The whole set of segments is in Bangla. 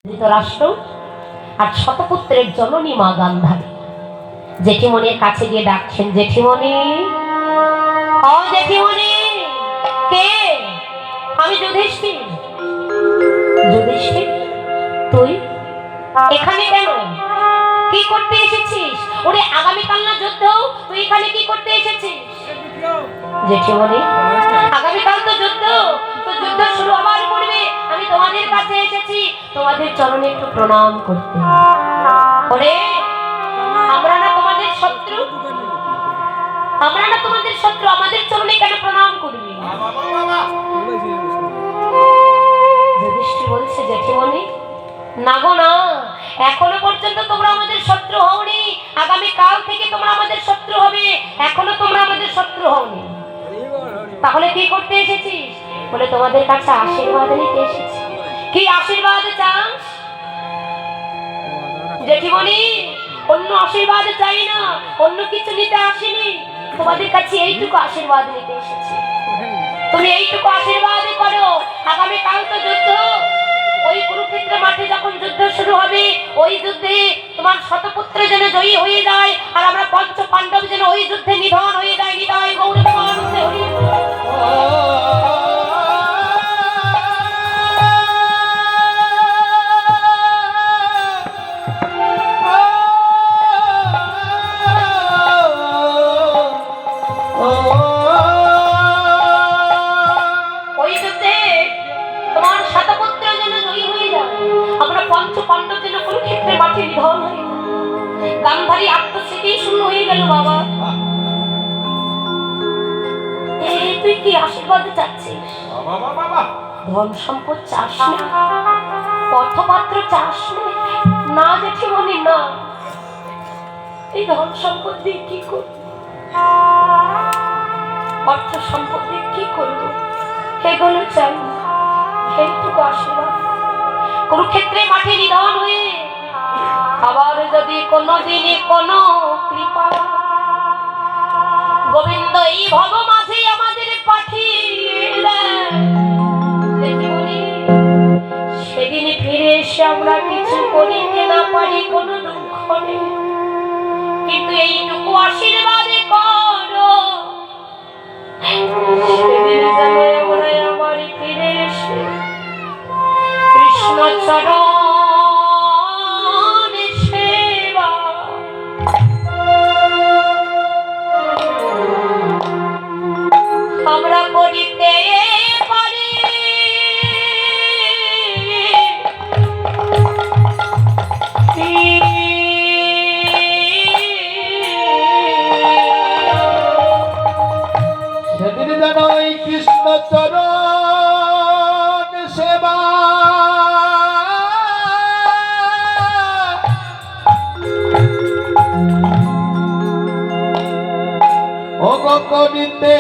ধৃতরাষ্ট্র আর শতপুত্রের জননী মা গান্ধারী জেঠিমণির কাছে গিয়ে ডাকছেন, জেঠিমণি, ও জেঠিমণি। কে? আমি যুধিষ্ঠির। যুধিষ্ঠির, তুই এখানে কেন? কি করতে এসেছিস? ওরে আগামীকাল না যুদ্ধ, তুই এখানে কি করতে এসেছিস? জেঠিমণি, আগামীকাল তো যুদ্ধ, তো যুদ্ধ শুরু হবার পূর্বে আমি তোমাদের কাছে এসেছি তোমাদের চরণে একটু প্রণাম করতে। ওরে, আমরা না তোমাদের শত্রু, আমরা না তোমাদের শত্রু, আমাদের চরণে কেন প্রণাম করবি? যুধিষ্ঠির বলছে, জেঠিমণি, না গো না, এখনো পর্যন্ত তোমরা আমাদের শত্রু হওনি, আগামী কাল থেকে তোমরা আমাদের শত্রু হবে, এখনো তোমরা আমাদের শত্রু হওনি। তাহলে কি করতে এসেছিস? বলে তোমাদের কাছে আশীর্বাদ নিতে এসেছি। কি আশীর্বাদ চাস? জেঠিমণি, অন্য আশীর্বাদ চাই না, অন্য কিছু নিতে আসিনি, তোমাদের কাছে এইটুকু আশীর্বাদ নিতে এসেছি। তুমি এইটুকু আশীর্বাদ করো, আগামী কাল তো যুদ্ধ, ওই কুরুক্ষেত্র মাঠে যখন যুদ্ধ শুরু হবে, ওই যুদ্ধে তোমার শতপুত্র যেন জয়ী হয়ে যায়, আর আমরা পঞ্চ পাণ্ডব যেন ওই যুদ্ধে নিধন হয়ে যায়। নিতাই গৌর প্রেমানন্দে হরি। ওই যুদ্ধে তোমার শতপুত্র যেন জয়ী হয়ে যায়, আমরা পঞ্চ পাণ্ডব যেন কুরুক্ষেত্রের মাঠে নিধন হয়ে যায়। গান্ধারী আত্মস্মৃতি শূন্য হয়ে গেল। বাবা, তুই কি আশীর্বাদ চাচ্ছিস? ধন সম্পদ চাস না, অর্থপাত্র চাস না? জেঠিমণি না, এই ধন সম্পদ দিয়ে কি করব? অর্থ সম্পদ দিয়ে কি করব? এগুলো চাই না, এইটুকু আশীর্বাদ। কুরুক্ষেত্রে মাঠে নিধন হয়ে আবার যদি কোনদিনে কোন কৃপা গোবিন্দ এই ভব মাঝে আমাদের পাঠিয়ে দেন, সেদিন ফিরে এসে আমরা কিছু করিতে না পারি, কোনো দুঃখ নেই, কিন্তু এইটুকু আশীর্বাদ করো, সেদিন যেন আমরা আমার ফিরে এসে কৃষ্ণ চরণ আমরা করিতে পারি। সেদিন যেন ওই কৃষ্ণ চরণ সেবা ও করিতে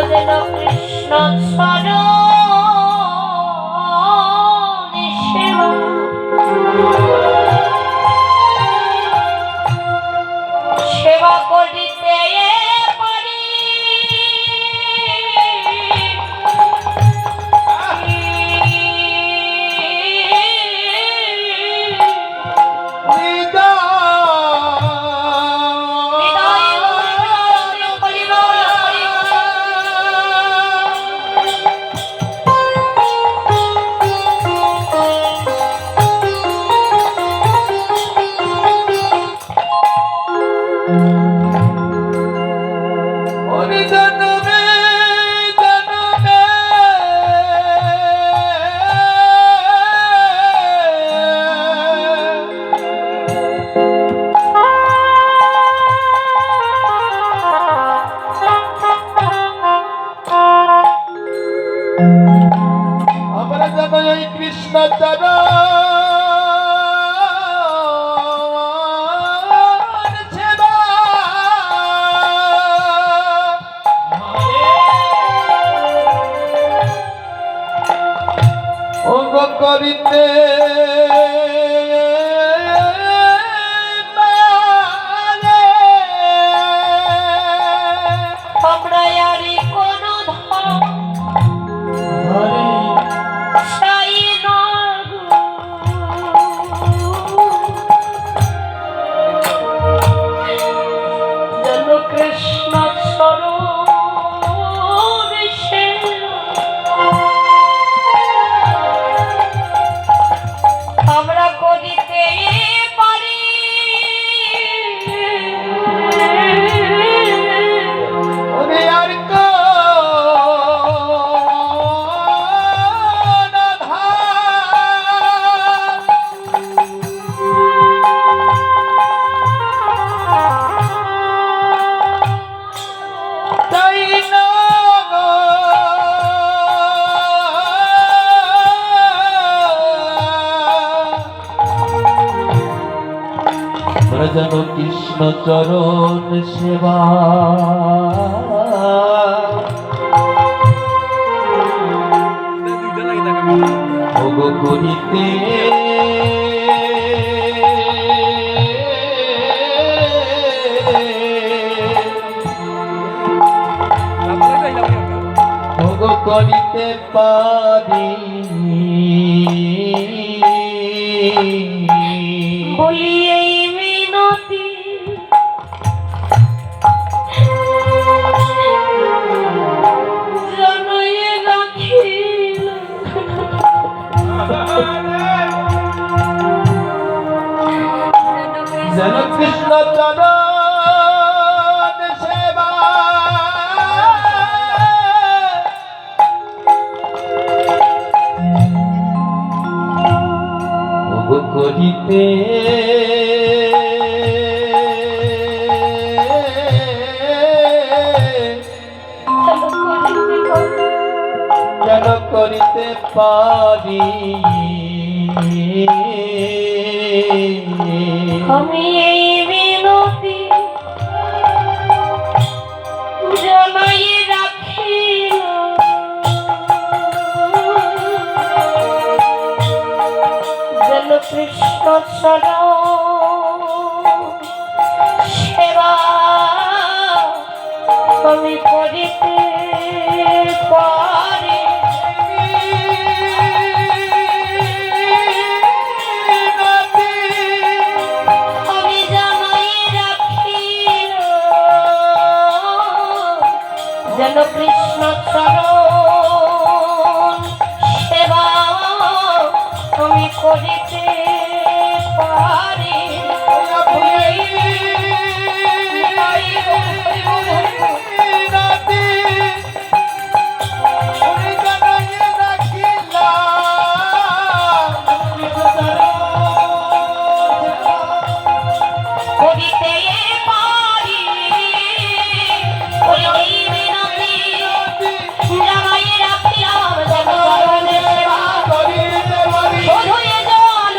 যেন কৃষ্ণ চরণে সেবা সেবা করিতে পারি আমরা যেন এই কৃষ্ণ চরণ সেবা অঙ্গ করিতে আমরা আরি কোন সাই যেন কৃষ্ণ চরণে আমরা করিতে পারি আর যেন কৃষ্ণ চরণ সেবা ভোগ করিতে ভোগ করিতে পারি বলি এই মিনতি জানাই রাখিল যেন কৃষ্ণ চরণ সেবা ভোগ করিতে যেন করিতে পারি আমি এই মিনতি জানাই রাখিল যেন কৃষ্ণ চরণ সেবা আমি করিতে পারি আমি জানাই রাখিল যেন কৃষ্ণ চরণ সেবা আমি করিতে পারি করিতে পারি ওই মিনতি জানাই রাখিলাম যেন চরণে সেবা শুধুই জল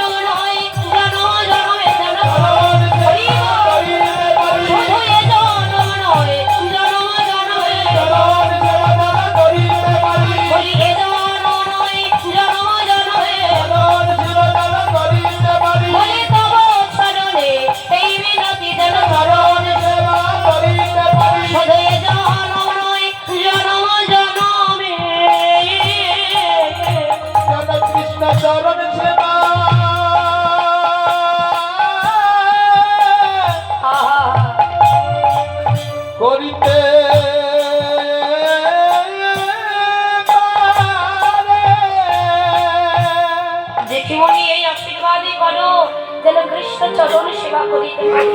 করিতে পারি।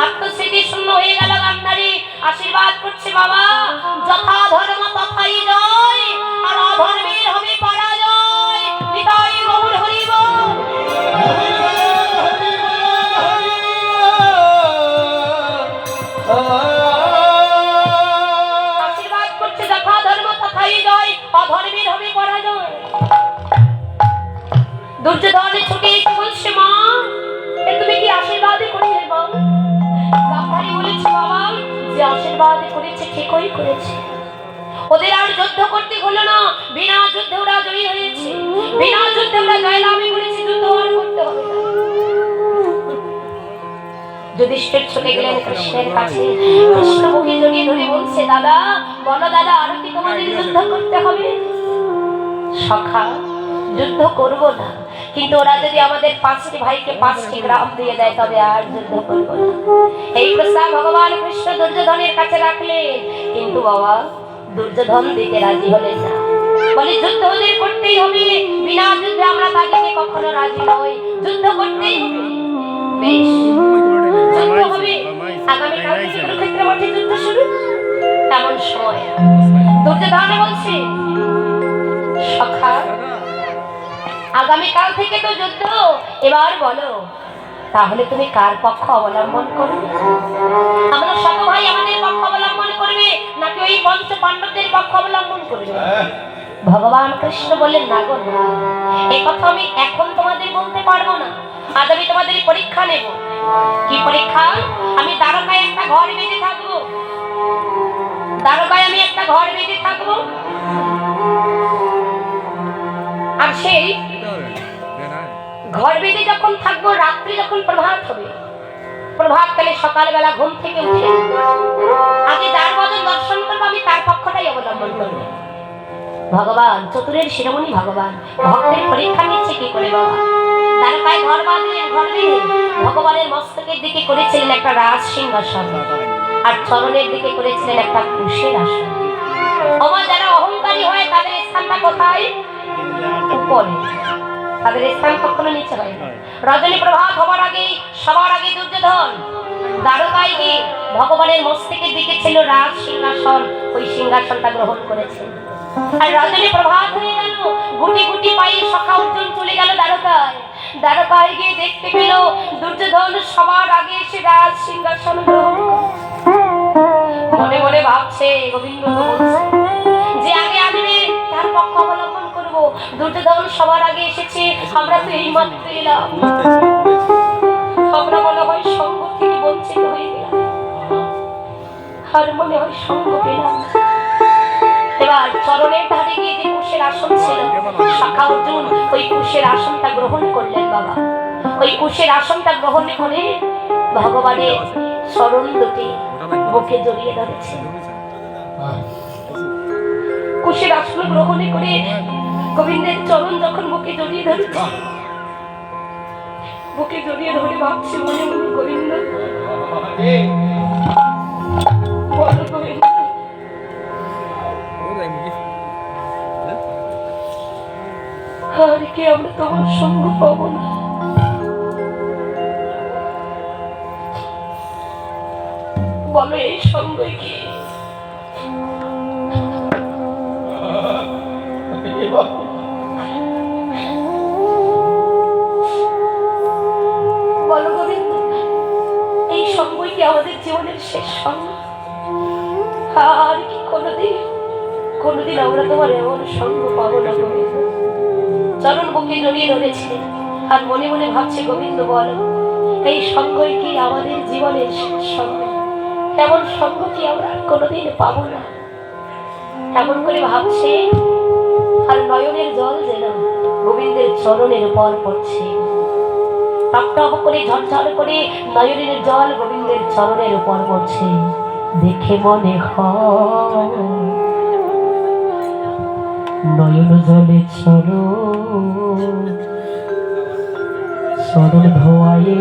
আত্মস্মৃতি শূন্য হয়ে গেল গান্ধারী। আশীর্বাদ করছে বাবা, যথা ধর্ম তথাই জয়, আর অধর্মের হবে পরাজয়। নিতাই গৌর হরি বল। আশীর্বাদ করছে যথা ধর্ম তথাই জয়, অধর্মের হবে পরাজয়। দুর্যোধনে ছুটে এসে বলছে মা, এ তুমি কি আশীর্বাদই করলে মা? গান্ধারী বলেছে বাবা, যে আশীর্বাদ করেছে ঠিকই করেছে। ওদের আর যুদ্ধ করতে হলো না, বিনা যুদ্ধে ওরা জয়ী হয়েছে, বিনা যুদ্ধে ওরা জয়লাভই করেছে, যুদ্ধ আর করতে হবে না। যুধিষ্ঠির চলে গেলেন কৃষ্ণের কাছে। কৃষ্ণ মুখে জড়িয়ে ধরে বলছে দাদা, বলো দাদা, আর কি তোমাদের যুদ্ধ করতে হবে? সখা, যুদ্ধ করব না, কিন্তু ওরা যদি আমাদের 5টি ভাইকে 5টি গ্রাম দিয়ে দেয় তবে আর যুদ্ধ করব না। এই প্রস্তাব ভগবান কৃষ্ণ দুর্যোধনের কাছে রাখলেন, কিন্তু বাবা দুর্যোধন দিতে রাজি হলেন না। বলে যুদ্ধ ওদের করতেই হবে, বিনা যুদ্ধে আমরা তাদেরকে কখনো রাজি নই, যুদ্ধ করতেই হবে। বেশ, যুদ্ধ হবে। আগামীকাল থেকে কুরুক্ষেত্রের মাঠে যুদ্ধ শুরু। এমন সময় দুর্যোধন বলছে সখা, আগামীকাল থেকে তো যুদ্ধ, এবার বলো তাহলে তুমি কার পক্ষ অবলম্বন করবে? আমরা সব ভাই আমাদের পক্ষ অবলম্বন করবে, নাকি ওই পঞ্চ পাণ্ডবদের পক্ষ অবলম্বন করবে? ভগবান কৃষ্ণ বললেন না গো না, এই কথা আমি এখন তোমাদের বলতে পারবো না, আজ আমি তোমাদের পরীক্ষা নেব। কি পরীক্ষা? আমি দ্বারকায় একটা ঘর বেঁধে থাকবো, দ্বারকায় আমি একটা ঘর বেঁধে থাকবো, আর সেই ঘর বেঁধে যখন থাকবো, রাত্রি যখন প্রভাত হবে, প্রভাতকালে সকালবেলা ঘুম থেকে উঠে আগে যার বদল দর্শন করবো, আমি তার পক্ষটাই অবলম্বন করবো। ভগবান চতুরের শিরোমণি ভগবান ভক্তের পরীক্ষা নিচ্ছে কি করে বাবা? দ্বারকায় ঘর বাঁধলেন, ঘর বেঁধে ভগবানের মস্তকের দিকে করেছিলেন একটা রাজ সিংহাসন, আর চরণের দিকে করেছিলেন একটা কুশের আসন। আমার যারা অহংকারী হয় তাদের স্থানটা কোথায়? উপরে, তাদের স্থান কখনো নিচে হয় না। রজনী প্রভাত হবার আগেই সবার আগে দুর্যোধন দ্বারকায় গিয়ে ভগবানের মস্তকের দিকে ছিল রাজ সিংহাসন, ওই সিংহাসনটা গ্রহণ করেছে। আর রজনী প্রভাত হয়ে গেল, গুটি গুটি পায়ে সখা অর্জুন চলে গেল দ্বারকায়। দ্বারকায় গিয়ে দেখতে পেল দুর্যোধন সবার আগে এসে রাজ সিংহাসন গ্রহণ করেছে। মনে মনে ভাবছে, গোবিন্দ বলছে যে আগে আসবে তার পক্ষ অবলম্বন করবো। দুর্যোধন সবার আগে এসেছে, আমরা তো এই মাত্র এলাম, আমরা মনে হয় সঙ্গ থেকে বঞ্চিত হয়ে গেলাম, আর মনে হয় সঙ্গ পেলাম। এবার চরণের ধারে গিয়ে যে কুশের আসন ছিল, সখা অর্জুন ওই কুশের আসনটা গ্রহণ করলেন বাবা। ওই কুশের আসনটা গ্রহণ করে ভগবানের চরণ দুটি বুকে জড়িয়ে ধরেছে। কুশের আসন গ্রহণ করে গোবিন্দের চরণ যখন বুকে জড়িয়ে ধরেছে, বুকে জড়িয়ে ধরে ভাবছে মনে মনে, গোবিন্দ বলো গোবিন্দ, আর কি আমরা তোমার সঙ্গ পাবো না? বলো এই সঙ্গ কি? বলো গোবিন্দ, এই সঙ্গই কি আমাদের জীবনের শেষ সঙ্গ? আর কি কোনোদিন আমরা তোমার এমন সঙ্গ পাবো না গোবিন্দ? চরণ বুকে জড়িয়ে ধরেছিলেন আর মনে মনে ভাবছে, গোবিন্দ বলো এই সঙ্গই কি আমাদের জীবনের শেষ সঙ্গ? এমন সঙ্গ কি আমরা কোনোদিন পাবো না? এমন করে ভাবছে, আর নয়নের জল যেন গোবিন্দের চরণের উপর পড়ছে, টপ টপ করে ঝরঝর করে নয়নের জল গোবিন্দের চরণের উপর পড়ছে। দেখে মনে হয় নয়ন জলে চরণ ধোয়ায়ে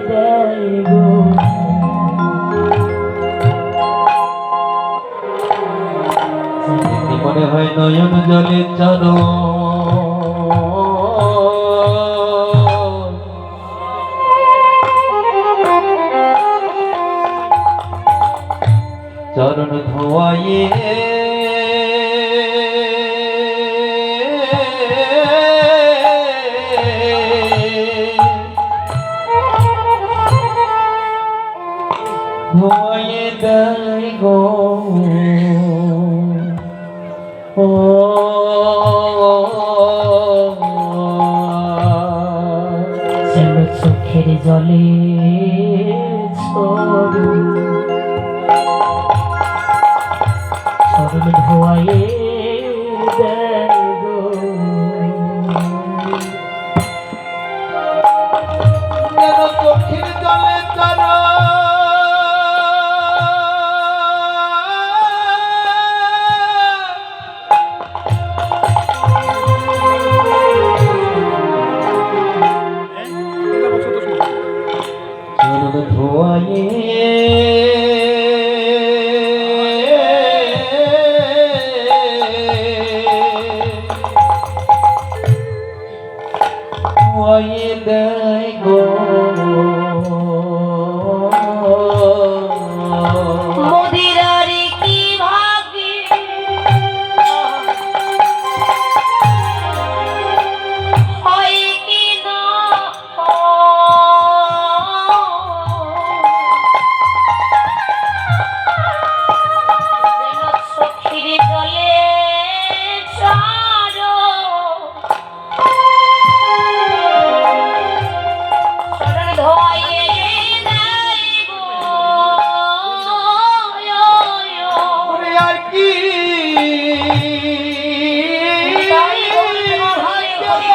দেয় গো। মনে হয় নয়ন জলে চরণ ধোয়ায়ে ধোয়ায়ে দেয় গো ও যেন চোখের জলে চরণ ধোয়ায়ে দেয় গো। যেন চোখের জলে চরা চরণ ধোয়ায়ে ধোয়ায়ে দেয় গো মদিরারে কি ভাগে হয় কি না যেন চোখের জলে চরণ ধোয়ায়ে দেয় গো। ওরে আর কি তাই বলতে হয় হরি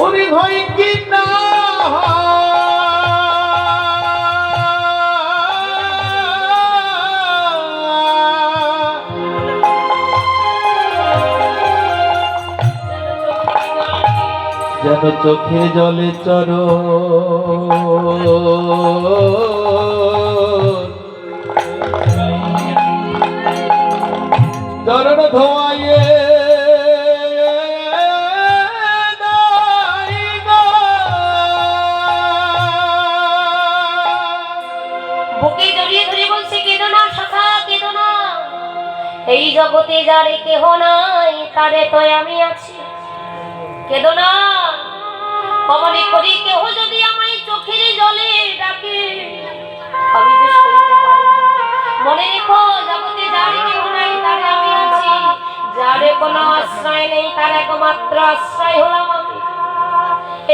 ওরে হয় কি না যেন চোখে জলে চর চরণ ধোয়ায়ে নাই গো। বুকে জড়িয়ে ধরে বলছে কেঁদো না সখা কেঁদো না, এই জগতে যারে কেহ নাই তারে তো আমি আছি। কেঁদো না, অমনে করি কেহ যদি আমায় চোখের জলে ডাকে আমি যে সইতে পারি না। মনে রেখো জগতে যারে কেহ নাই তারে আমি আছি, যারে কোনো আশ্রয় নেই তার একমাত্র আশ্রয় হলাম আমি।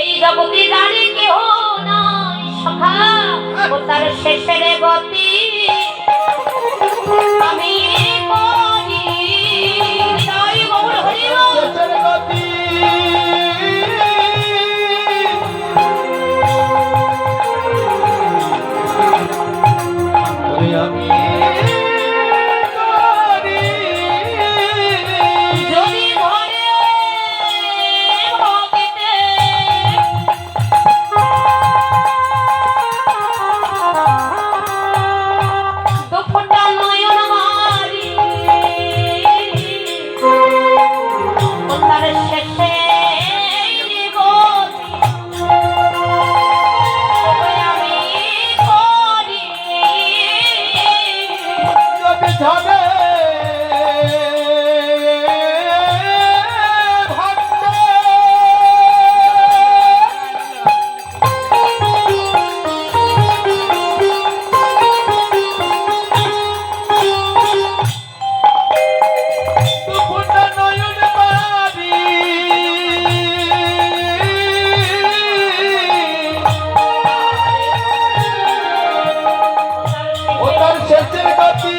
এই জগতে যারে কেহ নাই সখা ও তার শেষের গতি আমি করি। তাই গৌর হরি বল। শেষের গতি ওরে আমি করি। যদি ধরে ভগতে দুঃখটা নয়ন মারি ও তার শেষে গতি আমি করি। যদি ঝরে ভক্ত দুপুরটা নয়ন মারি ও তার শেষের গতি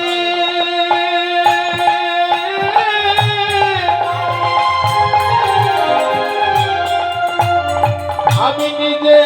আমি নিজে